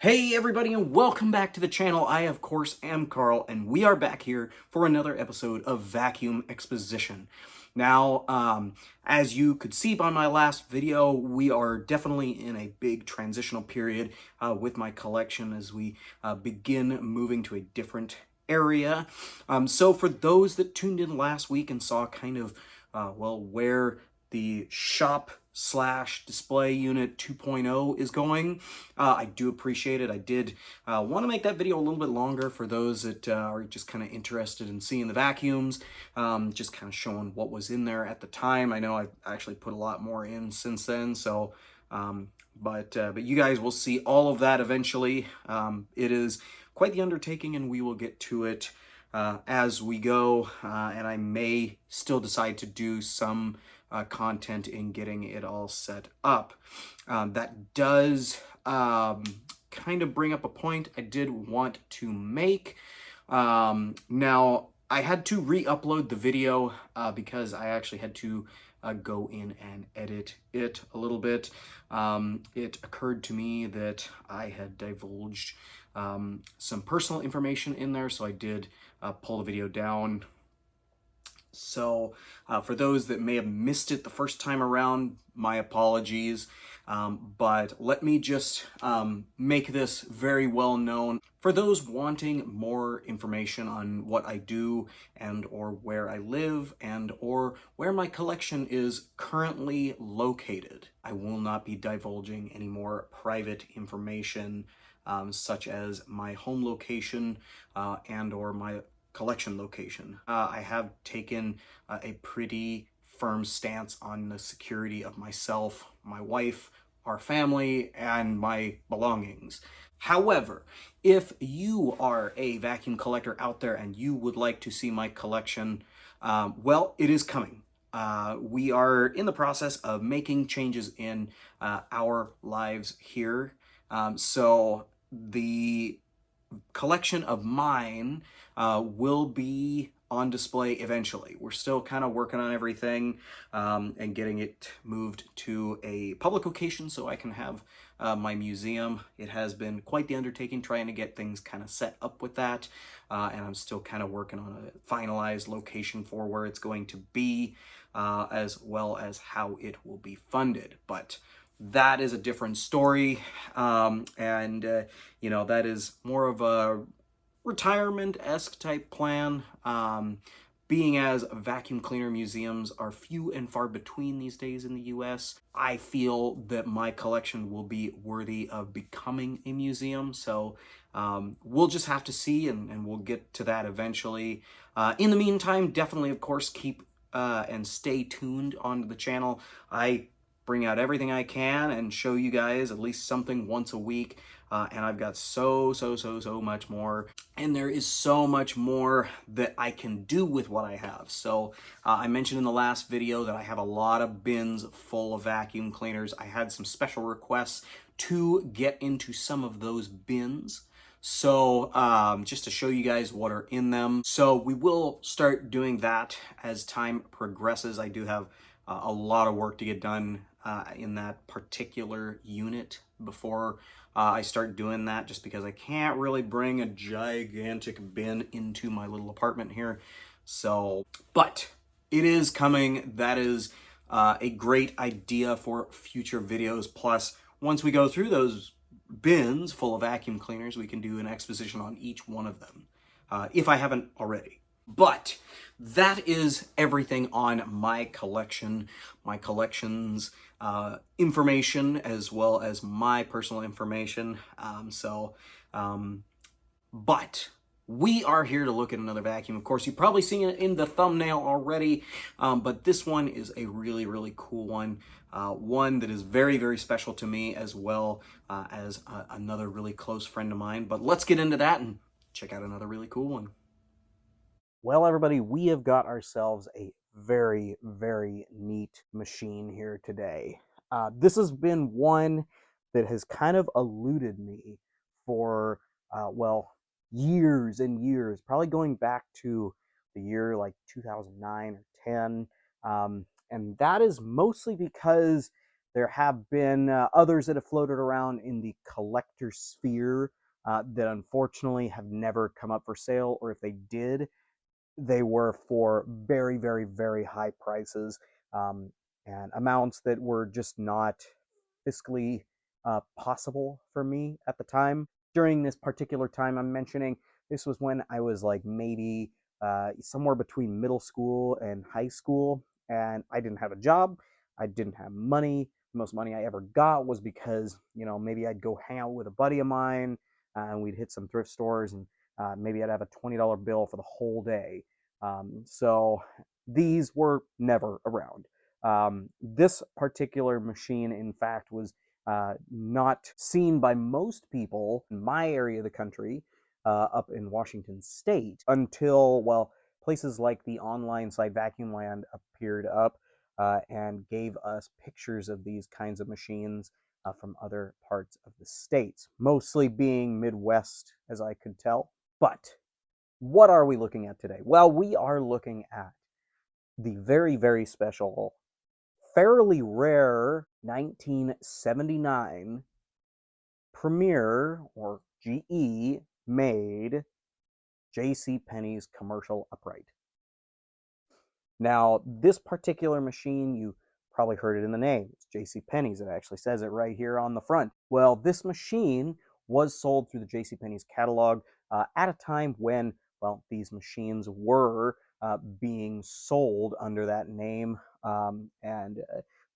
Hey everybody and welcome back to the channel. I of course am Carl and we are back here for another episode of Vacuum Exposition. Now, as you could see by my last video, we are definitely in a big transitional period with my collection as we begin moving to a different area. So for those that tuned in last week and saw kind of, where the shop slash display unit 2.0 is going. I do appreciate it. I did want to make that video a little bit longer for those that are just kind of interested in seeing the vacuums, just kind of showing what was in there at the time. I know I've actually put a lot more in since then, so but you guys will see all of that eventually. It is quite the undertaking, and we will get to it as we go, and I may still decide to do some content in getting it all set up. That does kind of bring up a point I did want to make. Now, I had to re-upload the video because I actually had to go in and edit it a little bit. It occurred to me that I had divulged some personal information in there, so I did pull the video down. So for those that may have missed it the first time around, my apologies. But let me just make this very well known. For those wanting more information on what I do and or where I live and or where my collection is currently located, I will not be divulging any more private information such as my home location and or my collection location. I have taken a pretty firm stance on the security of myself, my wife, our family, and my belongings. However, if you are a vacuum collector out there and you would like to see my collection, well, it is coming. We are in the process of making changes in our lives here. So the collection of mine will be on display eventually. We're still kind of working on everything and getting it moved to a public location so I can have my museum. It has been quite the undertaking trying to get things kind of set up with that, and I'm still kind of working on a finalized location for where it's going to be, as well as how it will be funded. But that is a different story, and you know, that is more of a retirement-esque type plan, being as vacuum cleaner museums are few and far between these days in the US. I feel that my collection will be worthy of becoming a museum, so we'll just have to see, and we'll get to that eventually. In the meantime, definitely, of course, keep and stay tuned on the channel. I bring out everything I can and show you guys at least something once a week. And I've got so much more. And there is so much more that I can do with what I have. So I mentioned in the last video that I have a lot of bins full of vacuum cleaners. I had some special requests to get into some of those bins. So just to show you guys what are in them. So we will start doing that as time progresses. I do have a lot of work to get done in that particular unit before I start doing that, just because I can't really bring a gigantic bin into my little apartment here. So, but it is coming. That is a great idea for future videos. Plus, once we go through those bins full of vacuum cleaners, we can do an exposition on each one of them, if I haven't already. But that is everything on my collection, my collection's information, as well as my personal information. But we are here to look at another vacuum. Of course, you've probably seen it in the thumbnail already, but this one is a really cool one. One that is very special to me, as well as another really close friend of mine. But let's get into that and check out another really cool one. Well, everybody, we have got ourselves a very neat machine here today. This has been one that has kind of eluded me for, well, years and years, probably going back to the year like 2009 or 10. And that is mostly because There have been others that have floated around in the collector sphere that unfortunately have never come up for sale, or if they did, they were for very, very, very high prices, and amounts that were just not fiscally possible for me at the time. During this particular time I'm mentioning, this was when I was like maybe somewhere between middle school and high school, and I didn't have a job. I didn't have money. The most money I ever got was because, maybe I'd go hang out with a buddy of mine, and we'd hit some thrift stores, and maybe I'd have a $20 bill for the whole day. So these were never around. This particular machine, in fact, was not seen by most people in my area of the country, up in Washington State, until, well, places like the online site Vacuum Land appeared up and gave us pictures of these kinds of machines from other parts of the states, mostly being Midwest, as I could tell. But what are we looking at today? Well, we are looking at the very, very special, fairly rare 1979 Premier, or GE, made JCPenneys commercial upright. Now, this particular machine, you probably heard it in the name. It's JCPenneys. It actually says it right here on the front. Well, this machine was sold through the JCPenney's catalog at a time when, well, these machines were being sold under that name, and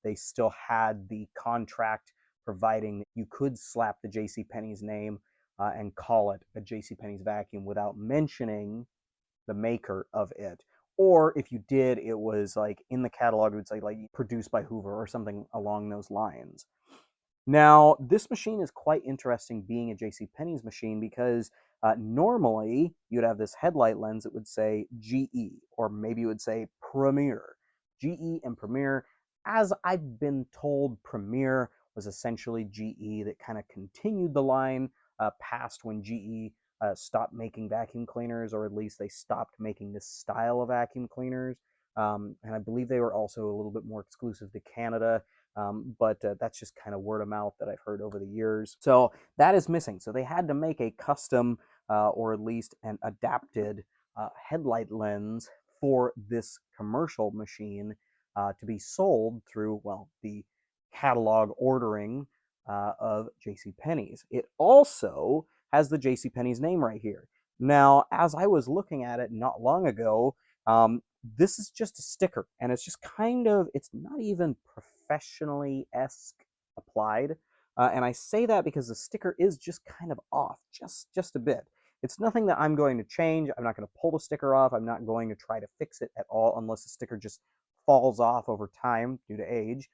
they still had the contract providing that you could slap the JCPenney's name and call it a JCPenney's vacuum without mentioning the maker of it. Or if you did, it was like in the catalog, it would say like produced by Hoover or something along those lines. Now, this machine is quite interesting being a JCPenney's machine because normally you'd have this headlight lens that would say GE, or maybe you would say Premier. GE and Premier, as I've been told, Premier was essentially GE that kind of continued the line past when GE stopped making vacuum cleaners, or at least they stopped making this style of vacuum cleaners. And I believe they were also a little bit more exclusive to Canada. But that's just kind of word of mouth that I've heard over the years. So that is missing. So they had to make a custom or at least an adapted headlight lens for this commercial machine to be sold through, well, the catalog ordering of JCPenney's. It also has the JCPenney's name right here. Now, as I was looking at it not long ago, this is just a sticker, and it's just kind of, it's not even professionally-esque applied. And I say that because the sticker is just kind of off, just a bit. It's nothing that I'm going to change. I'm not going to pull the sticker off. I'm not going to try to fix it at all unless the sticker just falls off over time due to age,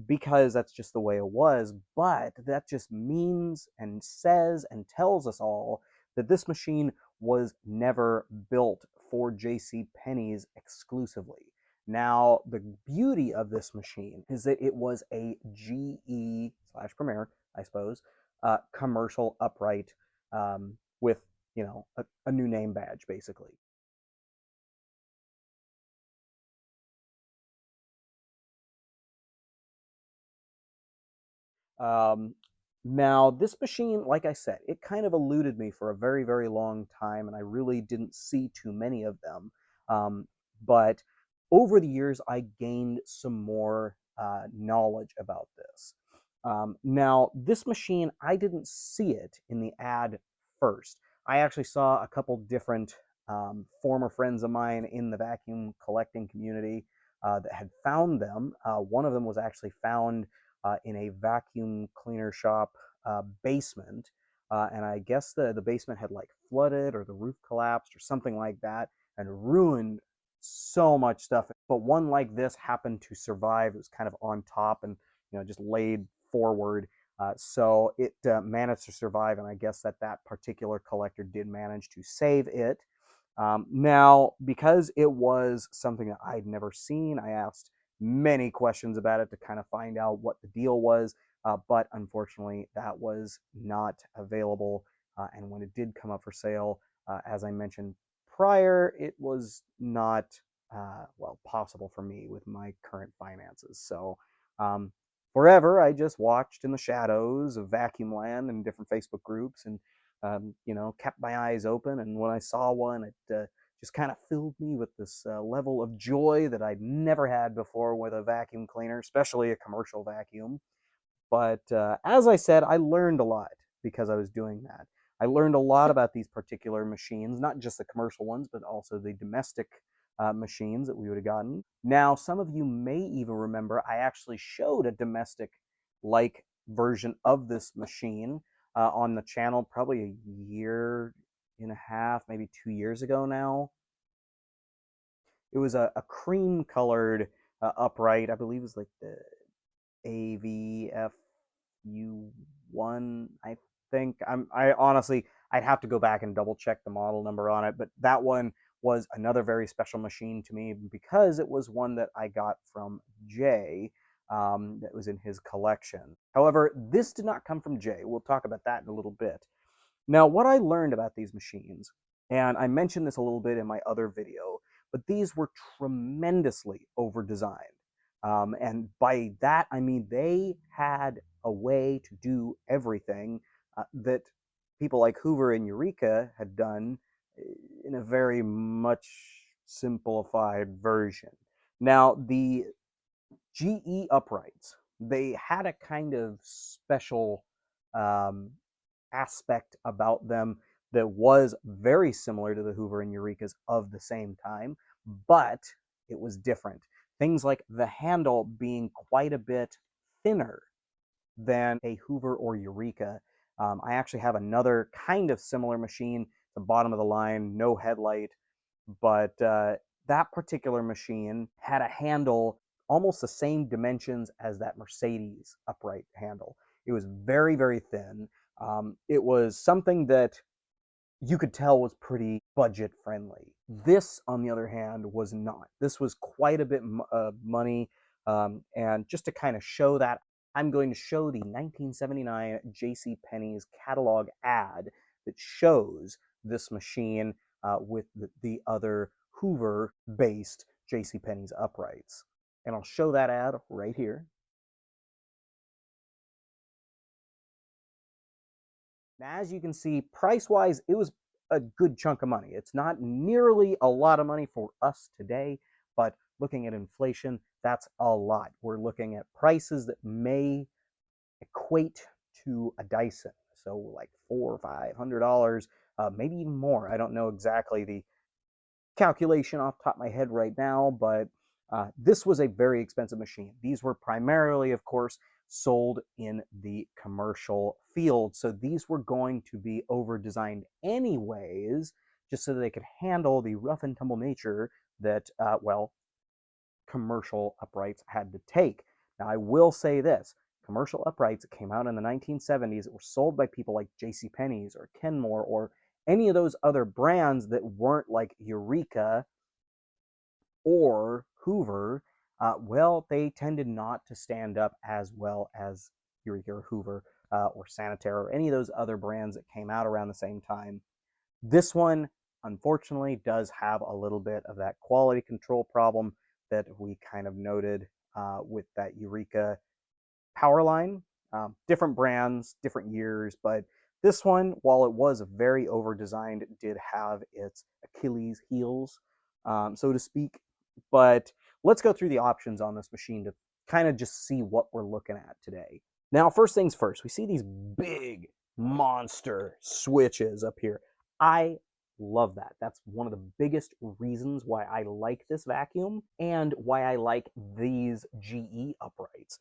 because that's just the way it was. But that just means and says and tells us all that this machine was never built for JCPenney's exclusively. Now, the beauty of this machine is that it was a GE/Premier, I suppose, commercial upright with, a new name badge, basically. Um, Now, this machine, like I said, it kind of eluded me for a very, very long time, and I really didn't see too many of them. But over the years, I gained some more knowledge about this. Now, this machine, I didn't see it in the ad first. I actually saw a couple different former friends of mine in the vacuum collecting community that had found them. One of them was actually found in a vacuum cleaner shop basement. And I guess the basement had like flooded, or the roof collapsed or something like that, and ruined so much stuff. But one like this happened to survive. It was kind of on top and, just laid forward. So it managed to survive, and I guess that particular collector did manage to save it. Now, because it was something that I'd never seen, I asked many questions about it to kind of find out what the deal was, but unfortunately, that was not available. And when it did come up for sale, as I mentioned prior, it was not, well, possible for me with my current finances. So, forever, I just watched in the shadows of vacuum land and different Facebook groups, and kept my eyes open. And when I saw one, it just kind of filled me with this level of joy that I'd never had before with a vacuum cleaner, especially a commercial vacuum. But as I said, I learned a lot because I was doing that. I learned a lot about these particular machines, not just the commercial ones, but also the domestic machines that we would have gotten. Now, some of you may even remember I actually showed a domestic-like version of this machine on the channel probably a year and a half, maybe 2 years ago now. It was a cream-colored upright. I believe it was like the AVFU1, I think. I honestly, I'd have to go back and double check the model number on it, but that one was another very special machine to me because it was one that I got from Jay, that was in his collection. However, this did not come from Jay. We'll talk about that in a little bit. Now, what I learned about these machines, and I mentioned this a little bit in my other video, but these were tremendously over-designed. And by that, I mean they had a way to do everything that people like Hoover and Eureka had done in a very much simplified version. Now, the GE uprights, they had a kind of special um, aspect about them that was very similar to the Hoover and Eurekas of the same time, but it was different. Things like the handle being quite a bit thinner than a Hoover or Eureka. I actually have another kind of similar machine, the bottom of the line, no headlight, but that particular machine had a handle almost the same dimensions as that Mercedes upright handle. It was very, very thin. It was something that you could tell was pretty budget friendly. This, on the other hand, was not. This was quite a bit of money. And just to kind of show that, I'm going to show the 1979 JCPenneys catalog ad that shows this machine with the other Hoover-based JCPenneys uprights. And I'll show that ad right here. Now, as you can see, price-wise, it was a good chunk of money. It's not nearly a lot of money for us today, but looking at inflation, that's a lot. We're looking at prices that may equate to a Dyson, so like $400 or $500, maybe even more. I don't know exactly the calculation off the top of my head right now, but this was a very expensive machine. These were primarily, of course, sold in the commercial field. So these were going to be over-designed anyways, just so that they could handle the rough and tumble nature that, well, commercial uprights had to take. Now, I will say this. Commercial uprights that came out in the 1970s that were sold by people like JCPenneys or Kenmore or any of those other brands that weren't like Eureka or Hoover, well, they tended not to stand up as well as Eureka or Hoover or Sanitaire or any of those other brands that came out around the same time. This one, unfortunately, does have a little bit of that quality control problem that we kind of noted with that Eureka power line. Different brands, different years, but this one, while it was very over-designed, did have its Achilles heels, so to speak. But let's go through the options on this machine to kind of just see what we're looking at today. Now, first things first, we see these big monster switches up here. I love that. That's one of the biggest reasons why I like this vacuum and why I like these GE uprights.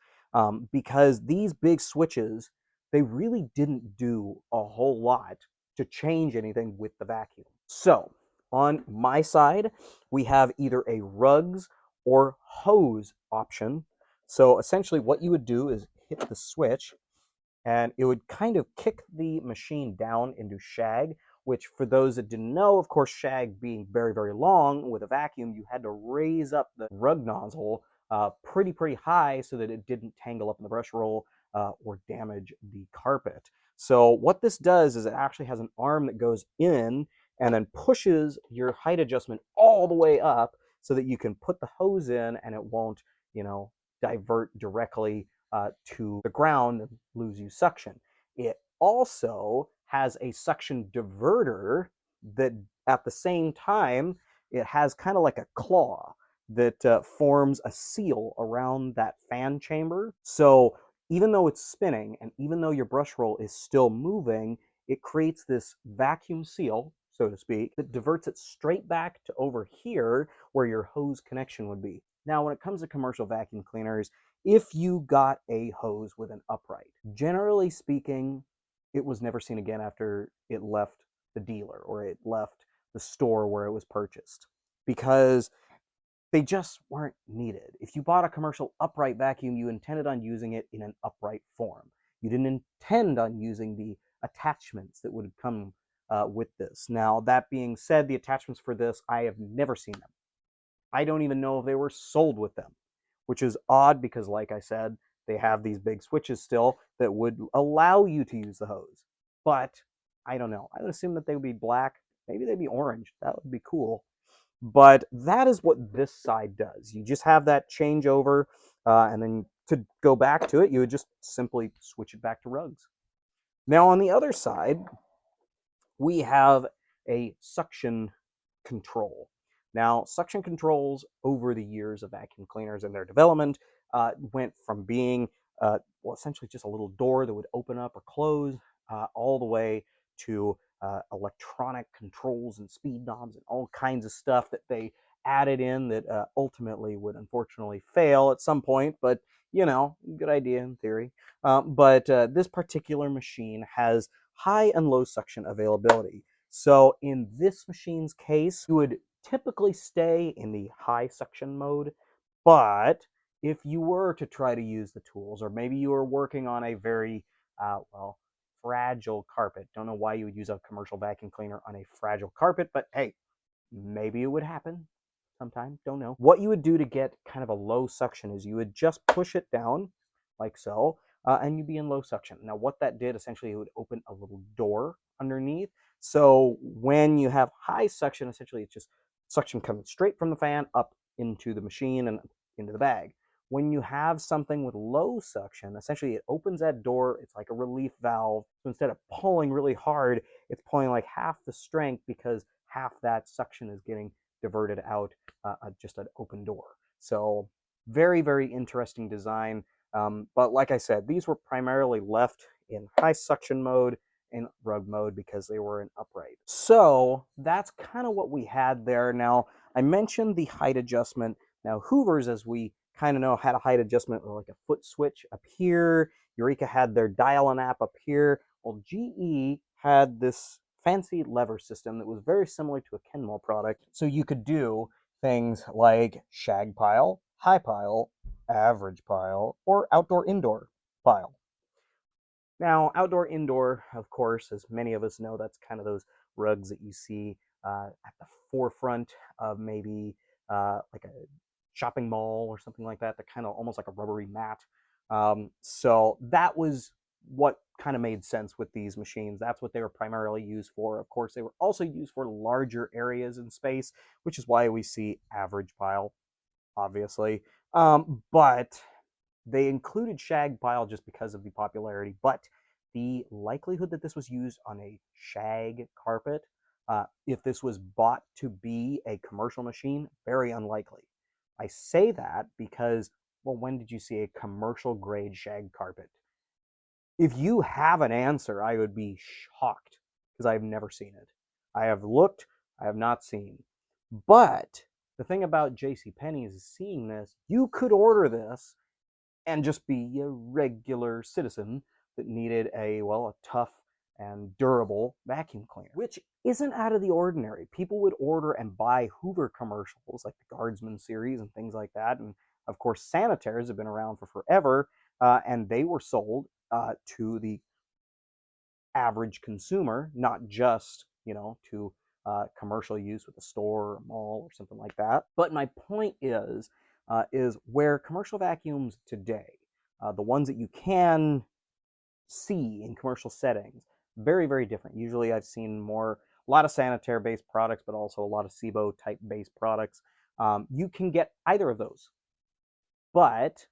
Because these big switches, they really didn't do a whole lot to change anything with the vacuum. So on my side, we have either a rugs or hose option. So essentially what you would do is hit the switch and it would kind of kick the machine down into shag, which for those that didn't know, of course, shag being very, very long with a vacuum, you had to raise up the rug nozzle pretty high so that it didn't tangle up in the brush roll or damage the carpet. So what this does is it actually has an arm that goes in and then pushes your height adjustment all the way up so that you can put the hose in and it won't, divert directly to the ground and lose you suction. It also has a suction diverter that at the same time, it has kind of like a claw that forms a seal around that fan chamber. So even though it's spinning and even though your brush roll is still moving, it creates this vacuum seal, so to speak, that diverts it straight back to over here where your hose connection would be. Now, when it comes to commercial vacuum cleaners, if you got a hose with an upright, generally speaking, it was never seen again after it left the dealer or it left the store where it was purchased, because they just weren't needed. If you bought a commercial upright vacuum, you intended on using it in an upright form. You didn't intend on using the attachments that would come with this. Now, that being said, the attachments for this, I have never seen them. I don't even know if they were sold with them, which is odd because, like I said, they have these big switches still that would allow you to use the hose. But I don't know. I would assume that they would be black. Maybe they'd be orange. That would be cool. But that is what this side does. You just have that changeover, and then to go back to it, you would just simply switch it back to rugs. Now, on the other side, we have a suction control. Now, suction controls over the years of vacuum cleaners and their development went from being, well, essentially just a little door that would open up or close, all the way to electronic controls and speed knobs and all kinds of stuff that they added in that ultimately would unfortunately fail at some point, but you know, good idea in theory. But this particular machine has high and low suction availability. So in this machine's case, you would typically stay in the high suction mode, but if you were to try to use the tools, or maybe you were working on a very, well, fragile carpet. Don't know why you would use a commercial vacuum cleaner on a fragile carpet, but hey, maybe it would happen sometime. Don't know. What you would do to get kind of a low suction is you would just push it down like so, and you'd be in low suction. Now, what that did, essentially, it would open a little door underneath. So when you have high suction, essentially, it's just suction coming straight from the fan up into the machine and into the bag. When you have something with low suction, essentially it opens that door. It's like a relief valve. So instead of pulling really hard, it's pulling like half the strength because half that suction is getting diverted out just an open door. So very, very interesting design. But like I said, these were primarily left in high suction mode and rug mode because they were in upright. So that's kind of what we had there. Now, I mentioned the height adjustment. Now, Hoover's, as we kind of know, had a height adjustment with like a foot switch up here. Eureka had their dial-in app up here. Well, GE had this fancy lever system that was very similar to a Kenmore product. So you could do things like shag pile, high pile, average pile, or outdoor-indoor pile. Now, outdoor-indoor, of course, as many of us know, that's kind of those rugs that you see at the forefront of maybe like a shopping mall or something like that, that kind of almost like a rubbery mat. So that was what kind of made sense with these machines. That's what they were primarily used for. Of course, they were also used for larger areas in space, which is why we see average pile, obviously. But they included shag pile just because of the popularity, but the likelihood that this was used on a shag carpet, if this was bought to be a commercial machine, very unlikely. I say that because, well, when did you see a commercial grade shag carpet? If you have an answer, I would be shocked because I've never seen it. I have looked, I have not seen. But the thing about JCPenneys is seeing this, you could order this and just be a regular citizen that needed a, well, a tough and durable vacuum cleaner, which isn't out of the ordinary. People would order and buy Hoover commercials like the Guardsman series and things like that. And of course, sanitaires have been around for forever, and they were sold to the average consumer, not just, you know, to commercial use with a store or a mall or something like that. But my point is where commercial vacuums today, the ones that you can see in commercial settings, very, very different. Usually I've seen a lot of sanitaire-based products, but also a lot of SIBO type-based products. You can get either of those, but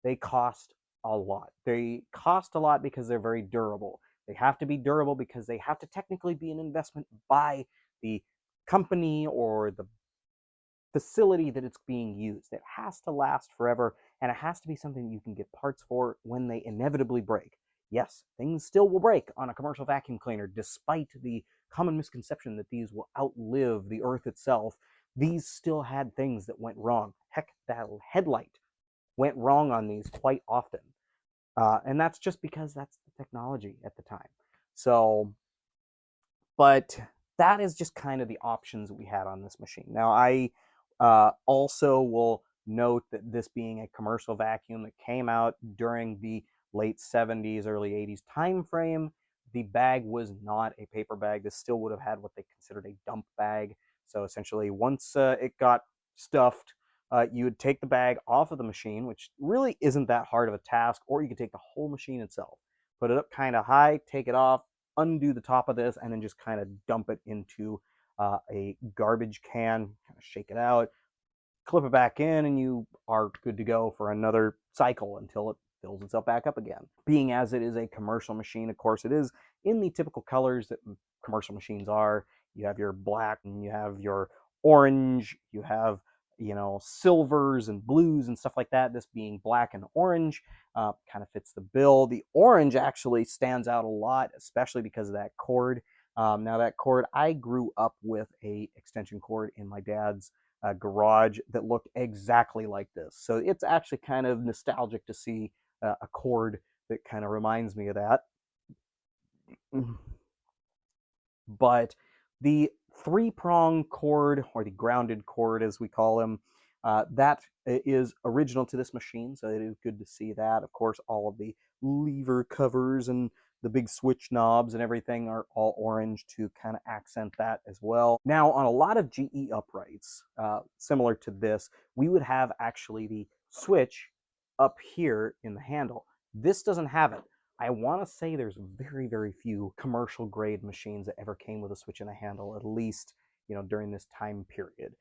they cost a lot. They cost a lot because they're very durable. They have to be durable because they have to technically be an investment by the company or the facility that it's being used. It has to last forever, and it has to be something you can get parts for when they inevitably break. Yes, things still will break on a commercial vacuum cleaner, despite the common misconception that these will outlive the earth itself. These still had things that went wrong. Heck, that headlight went wrong on these quite often. And that's just because that's the technology at the time. So, but that is just kind of the options we had on this machine. Now, I also will note that this being a commercial vacuum that came out during the late 70s, early 80s time frame, the bag was not a paper bag. This still would have had what they considered a dump bag. So essentially, once it got stuffed, you would take the bag off of the machine, which really isn't that hard of a task, or you could take the whole machine itself, put it up kind of high, take it off, undo the top of this, and then just kind of dump it into a garbage can, kind of shake it out, clip it back in, and you are good to go for another cycle until it fills itself back up again. Being as it is a commercial machine, of course, it is in the typical colors that commercial machines are. You have your black and you have your orange, you have, you know, silvers and blues and stuff like that. This being black and orange kind of fits the bill. The orange actually stands out a lot, especially because of that cord. Now that cord, I grew up with a extension cord in my dad's garage that looked exactly like this. So it's actually kind of nostalgic to see a cord that kind of reminds me of that. But the three-prong cord, or the grounded cord as we call them, that is original to this machine, so it is good to see that. Of course, all of the lever covers and the big switch knobs and everything are all orange to kind of accent that as well. Now, on a lot of GE uprights, similar to this, we would have actually the switch up here in the handle. This doesn't have it. I want to say there's very, very few commercial grade machines that ever came with a switch and a handle, at least, you know, during this time period.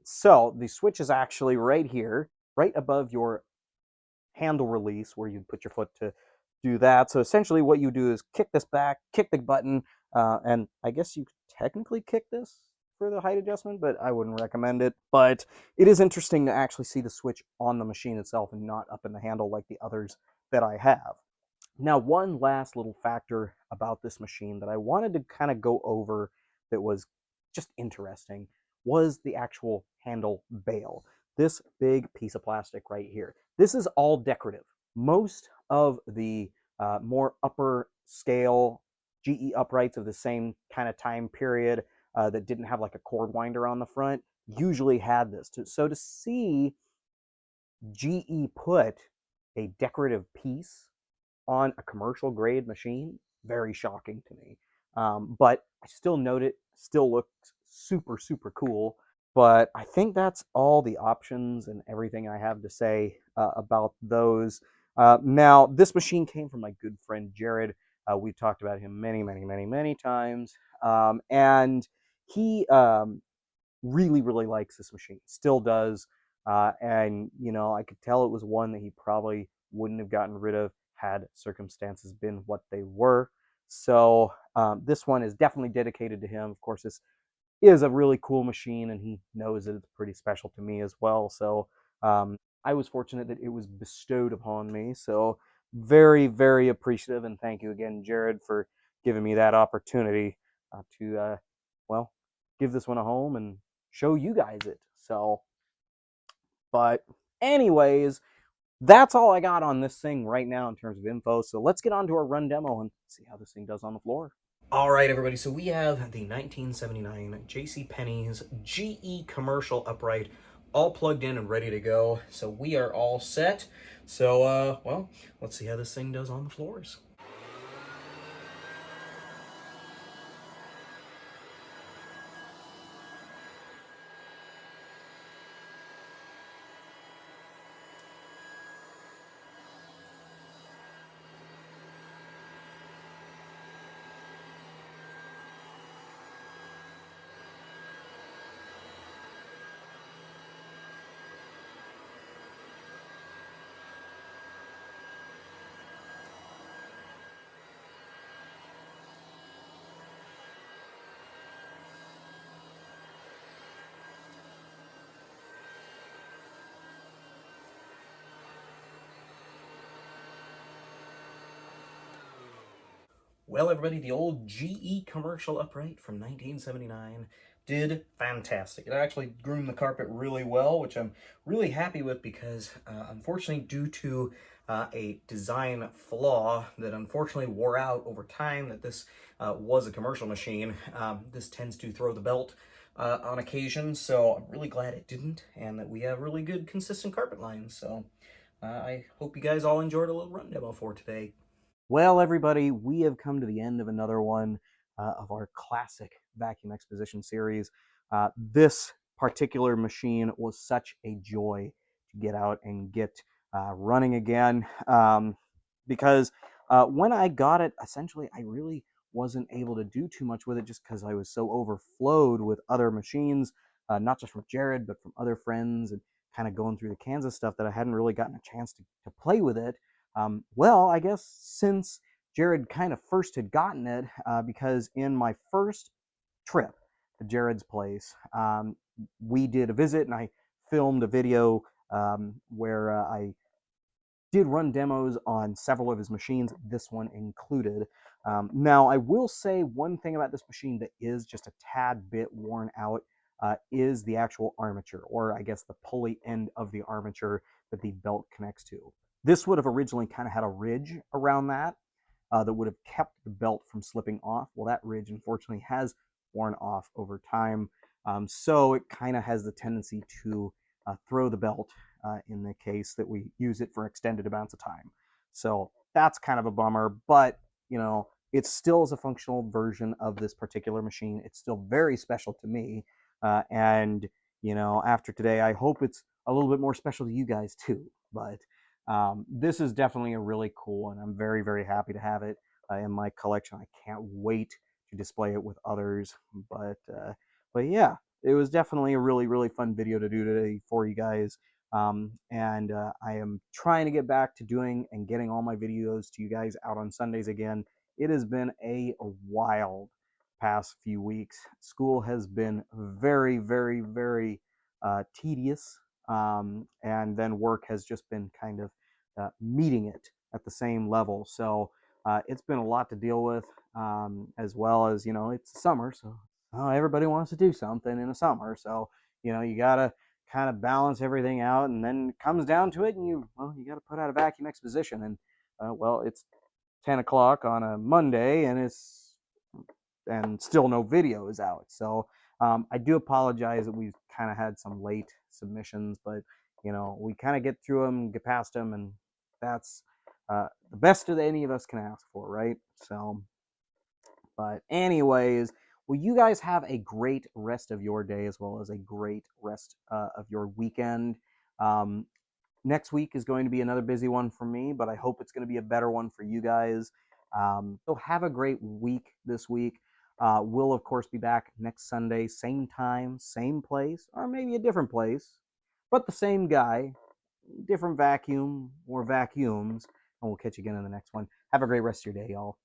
So the switch is actually right here, right above your handle release where you put your foot to do that. So essentially what you do is kick this back, kick the button, and I guess you could technically kick this for the height adjustment, but I wouldn't recommend it. But it is interesting to actually see the switch on the machine itself and not up in the handle like the others that I have. Now, one last little factor about this machine that I wanted to kind of go over that was just interesting was the actual handle bail. This big piece of plastic right here. This is all decorative. Most of the more upper scale GE uprights of the same kind of time period that didn't have like a cord winder on the front usually had this. So to see GE put a decorative piece on a commercial grade machine, very shocking to me. But I still note it, still looks super, super cool. But I think that's all the options and everything I have to say about those. Now, this machine came from my good friend Jared. We've talked about him many, many, many, many times. And he really, really likes this machine, still does. And, you know, I could tell it was one that he probably wouldn't have gotten rid of had circumstances been what they were. So this one is definitely dedicated to him. Of course, this is a really cool machine, and he knows that it's pretty special to me as well. So I was fortunate that it was bestowed upon me. So very, very appreciative, and thank you again, Jared, for giving me that opportunity to, well, give this one a home and show you guys it. So, but anyways, that's all I got on this thing right now in terms of info. So let's get on to our run demo and see how this thing does on the floor. All right, everybody. So we have the 1979 JCPenneys GE commercial upright all plugged in and ready to go. So we are all set. So, well, let's see how this thing does on the floors. Well, everybody, the old GE commercial upright from 1979 did fantastic. It actually groomed the carpet really well, which I'm really happy with because, unfortunately, due to a design flaw that unfortunately wore out over time, that this was a commercial machine, this tends to throw the belt on occasion, so I'm really glad it didn't, and that we have really good, consistent carpet lines. So I hope you guys all enjoyed a little run demo for today. Well, everybody, we have come to the end of another one of our classic vacuum exposition series. This particular machine was such a joy to get out and get running again, because when I got it, essentially, I really wasn't able to do too much with it just because I was so overflowed with other machines, not just from Jared, but from other friends, and kind of going through the Kansas stuff, that I hadn't really gotten a chance to play with it. Well, I guess since Jared kind of first had gotten it, because in my first trip to Jared's place, we did a visit and I filmed a video where I did run demos on several of his machines, this one included. Now, I will say one thing about this machine that is just a tad bit worn out is the actual armature, or I guess the pulley end of the armature that the belt connects to. This would have originally kind of had a ridge around that would have kept the belt from slipping off. Well, that ridge unfortunately has worn off over time, so it kind of has the tendency to throw the belt in the case that we use it for extended amounts of time. So that's kind of a bummer, but it still is a functional version of this particular machine. It's still very special to me, and after today, I hope it's a little bit more special to you guys too. But this is definitely a really cool, and I'm very, very happy to have it in my collection. I can't wait to display it with others. But yeah, it was definitely a really, really fun video to do today for you guys. And I am trying to get back to doing and getting all my videos to you guys out on Sundays again. It has been a wild past few weeks. School has been very, very, very tedious, and then work has just been kind of meeting it at the same level. So it's been a lot to deal with, as well as it's summer, so everybody wants to do something in the summer. So you gotta kind of balance everything out, and then it comes down to it, and you got to put out a vacuum exposition, and well, it's 10 o'clock on a Monday, and still no video is out. So I do apologize that we've kind of had some late submissions, but we kind of get through them, get past them, and that's the best that any of us can ask for, right? So, but anyways, well, you guys have a great rest of your day, as well as a great rest of your weekend. Next week is going to be another busy one for me, but I hope it's going to be a better one for you guys. So have a great week this week. We'll, of course, be back next Sunday, same time, same place, or maybe a different place, but the same guy, different vacuum or vacuums, and we'll catch you again in the next one. Have a great rest of your day, y'all.